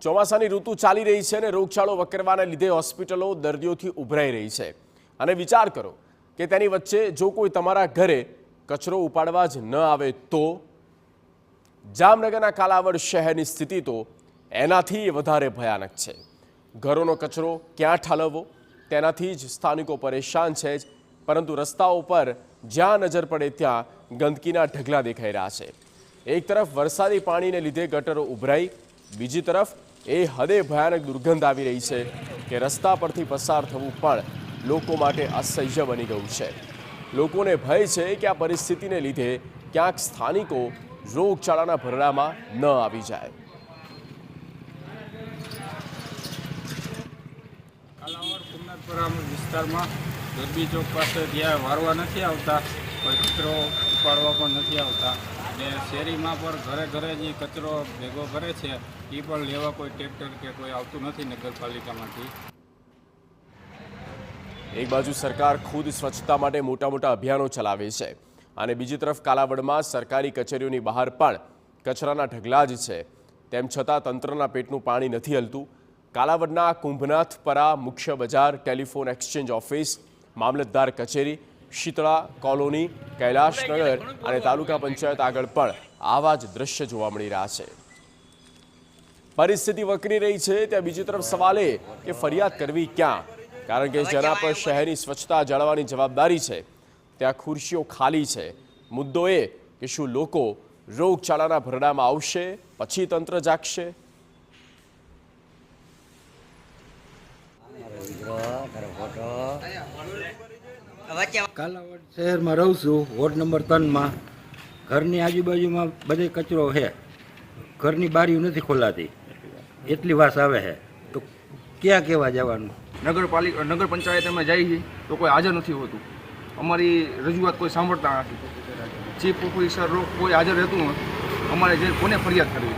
ચોમાસાની ઋતુ ચાલી રહી છે અને રોગચાળો વકરવાને લીધે હોસ્પિટલો દર્દીઓથી ઉભરાઈ રહી છે અને વિચાર કરો કે તેની વચ્ચે જો કોઈ તમારા ઘરે કચરો ઉપાડવા જ ન આવે તો જામનગરના કાલાવડ શહેરની સ્થિતિ તો એનાથી વધારે ભયાનક છે। ઘરોનો કચરો ક્યાં ઠાલવવો તેનાથી જ સ્થાનિકો પરેશાન છે જ, પરંતુ રસ્તાઓ પર જ્યાં નજર પડે ત્યાં ગંદકીના ઢગલા દેખાઈ રહ્યા છે। એક તરફ વરસાદી પાણીને લીધે ગટરો ઉભરાઈ, બીજી તરફ એ હદે ભયાનક દુર્ગંધ આવી રહી છે કે રસ્તા પરથી પસાર થવું પણ લોકો માટે અસહ્ય બની ગયું છે। લોકોને ભય છે કે આ પરિસ્થિતિને લીધે ક્યાંક સ્થાનિકો રોગચાળાના ભરડામાં ન આવી જાય। કાલાવડ કુમનાથપુરા વિસ્તારમાં ગરબી ચોક પાસે જ્યાં વારવા નથી આવતા, કોઈ કચરો ઉપાડવા પણ નથી આવતા ને શેરીમાં પણ ઘરે ઘરે જે કચરો ભેગો કરે છે એ પણ લેવા કોઈ ટ્રેક્ટર કે કોઈ આવતું નથી નગરપાલિકામાંથી। એક બાજુ સરકાર ખુદ સ્વચ્છતા માટે મોટા મોટા અભિયાનો ચલાવે છે અને બીજી તરફ કાલાવડમાં સરકારી કચેરીઓની બહાર પણ કચરાના ઢગલા જ છે, તેમ છતાં તંત્રના પેટનું પાણી નથી હલતું। કાલાવડના કુંભનાથપરા મુખ્ય બજાર, ટેલિફોન એક્સચેન્જ ઓફિસ, મામલતદાર કચેરી, શીતળા કોલોની, કૈલાશનગર અને તાલુકા પંચાયત આગળ પણ આવા જ દ્રશ્ય જોવા મળી રહ્યા છે। પરિસ્થિતિ વકરી રહી છે ત્યાં બીજી તરફ સવાલ એ કે ફરિયાદ કરવી ક્યાં, કારણ કે જેના પર શહેરની સ્વચ્છતા જાળવવાની જવાબદારી છે ત્યાં ખુરશીઓ ખાલી છે। મુદ્દો એ કે શું લોકો રોગચાળાના ભરડામાં આવશે પછી તંત્ર જાગશે? કાલાવડ શહેરમાં રહું છું, વોર્ડ નંબર 3માં। ઘરની આજુબાજુમાં બધે કચરો છે, ઘરની બારીઓ નથી ખોલાતી, એટલી વાસ આવે છે, તો ક્યાં કહેવા જવાનું? નગર પંચાયતમાં જાય છે તો કોઈ હાજર નથી હોતું, અમારી રજૂઆત કોઈ સાંભળતા નથી, ચીફ ઓફિસર કોઈ હાજર રહેતું નથી, અમારે જે કોને ફરિયાદ કરવી?